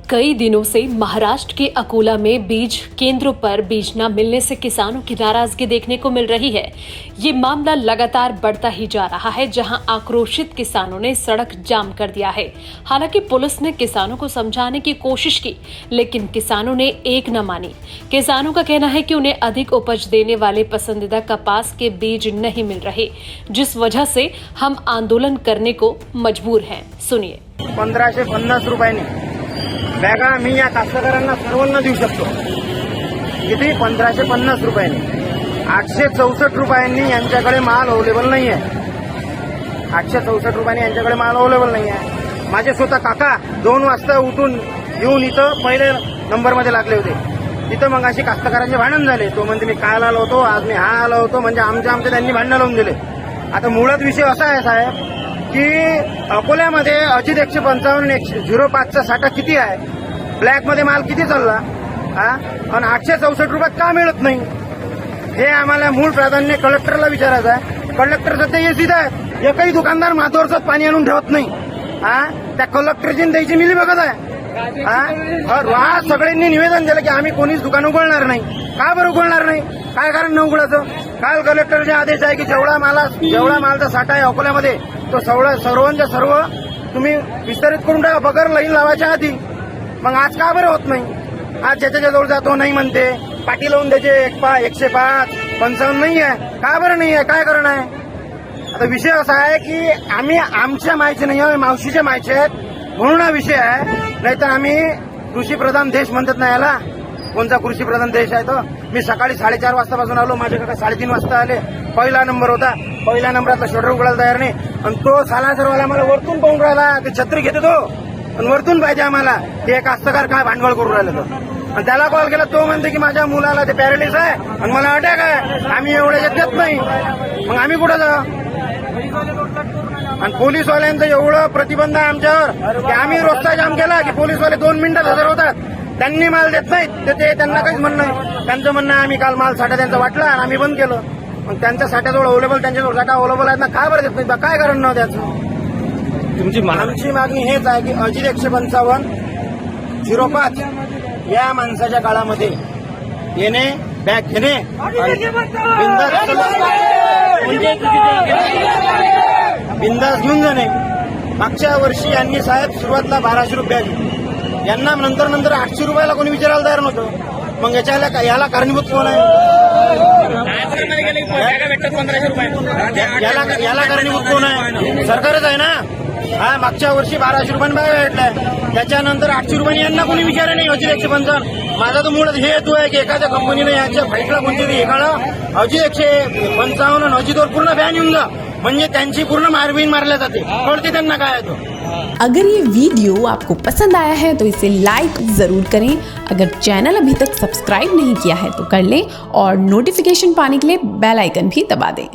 कई दिनों से महाराष्ट्र के अकोला में बीज केंद्रों पर बीज न मिलने से किसानों की नाराजगी देखने को मिल रही है। ये मामला लगातार बढ़ता ही जा रहा है, जहां आक्रोशित किसानों ने सड़क जाम कर दिया है। हालांकि पुलिस ने किसानों को समझाने की कोशिश की, लेकिन किसानों ने एक न मानी। किसानों का कहना है कि उन्हें अधिक उपज देने वाले पसंदीदा कपास के बीज नहीं मिल रहे, जिस वजह से हम आंदोलन करने को मजबूर हैं। सुनिए। 1550 रुपयांनी बॅगा मी या कास्तकारांना सर्वांना देऊ शकतो। किती? 1550 रुपयांनी। 864 रुपयांनी यांच्याकडे माल अवेलेबल नाही आहे। 864 रुपयांनी यांच्याकडे माल अवेलेबल नाही आहे। माझे स्वतः काका 2 वाजता उठून येऊन इथं पहिले नंबरमध्ये लागले होते। तिथं मग अशी कास्तकारांचे भांडण झाले। तो म्हणते मी काल आलो होतो, आज मी हा आलो होतो, म्हणजे आमचे त्यांनी भांडणं लावून दिले। आता मुळात विषय असा आहे साहेब की अकोल्यामध्ये अजित 155 05चा साठा किती आहे, ब्लॅक मध्ये माल किती चालला आणि 864 रुपयात का मिळत नाही, हे आम्हाला मूळ प्राधान्य कलेक्टरला विचारायचं आहे। कलेक्टर सध्या एसीत आहे, एकही दुकानदार माथोरचं पाणी आणून ठेवत नाही। त्या कलेक्टरची द्यायची मिली बघत आहे। आज सगळ्यांनी निवेदन दिलं की आम्ही कोणीच दुकान उघडणार नाही। का बरं उघडणार नाही? काय कारण न उघडायचं? काल कलेक्टरचे आदेश आहे की जेवढा मालचा साठा आहे अकोल्यामध्ये तो सर्वांच्या सर्व तुम्ही विस्तारित करून टाका बगर लाईन लावायच्या आधी। मग आज का बरं होत नाही? आज ज्याच्या जवळ जातो नाही म्हणते, पाठी लावून द्यायचे 105, 55 नाही आहे। का बरं नाही आहे? काय कारण आहे? आता विषय असा आहे की आम्ही आमच्या मायचे नाही आहोत, मावशीच्या मायचे आहेत म्हणून हा विषय आहे। नाहीतर आम्ही कृषीप्रधान देश म्हणतात ना याला। कोणता कृषीप्रधान देश आहे तो? मी सकाळी 4:30 वाजतापासून आलो, माझे काका 3:30 वाजता आले। पहिला नंबर होता, पहिल्या नंबरातला शटर उघडायला तयार नाही आणि तो सालासरवाला मला वरतून पाहून राहिला की छत्री घेतो तो आणि वरतून पाहिजे आम्हाला की एक कास्तकार काय भांडवल करून राहिलं तो। आणि त्याला कॉल केला, तो म्हणते की माझ्या मुलाला ते पॅरालिस आहे आणि मला अटॅक आहे, आम्ही एवढ्या देत नाही। मग आम्ही कुठं जाऊ? आणि पोलीसवाल्यांचं एवढं प्रतिबंध आहे आमच्यावर की आम्ही रस्ता जाम केला की पोलीसवाले 2 मिनिटात हजर होतात। त्यांनी माल देत नाहीत, ते त्यांना काहीच म्हणणं नाही। त्यांचं म्हणणं आम्ही काल माल साठा त्यांचा वाटला आणि आम्ही बंद केलं। मग त्यांच्या साठ्याजवळ अवेलेबल, त्यांच्याजवळ साठा अवेलेबल आहेत ना, काय बरं देत नाही? काय कारण न द्यायचं? आमची मागणी हेच आहे की अजित 155 05 या माणसाच्या काळामध्ये येणे, बॅग घेणे, बिंदास घेऊन जाणे। मागच्या वर्षी यांनी साहेब सुरुवातीला 1200 रुपये यांना नंतर 800 रुपयाला कोणी विचारायला तयार नव्हतं। मग याला कारणीभूत कोण आहे? याला कारणीभूत कोण आहे? सरकारच आहे ना। मागच्या वर्षी 1200 रुपयांनी बॅग भेटलाय, त्याच्यानंतर 800 रुपयांनी यांना कोणी विचारलं नाही। अजित 155 माझा तो मुळात हे हेतू आहे की एखाद्या कंपनीने यांच्या फाईटला कोणतरी एकाला अजित 155 आणि अजितवर पूर्ण बॅन येऊन जा, म्हणजे त्यांची पूर्ण मारबीन मारल्या जाते, कळते त्यांना काय आहे तो। अगर ये वीडियो आपको पसंद आया है तो इसे लाइक जरूर करें। अगर चैनल अभी तक सब्सक्राइब नहीं किया है तो कर लें और नोटिफिकेशन पाने के लिए बेल आइकन भी दबा दें।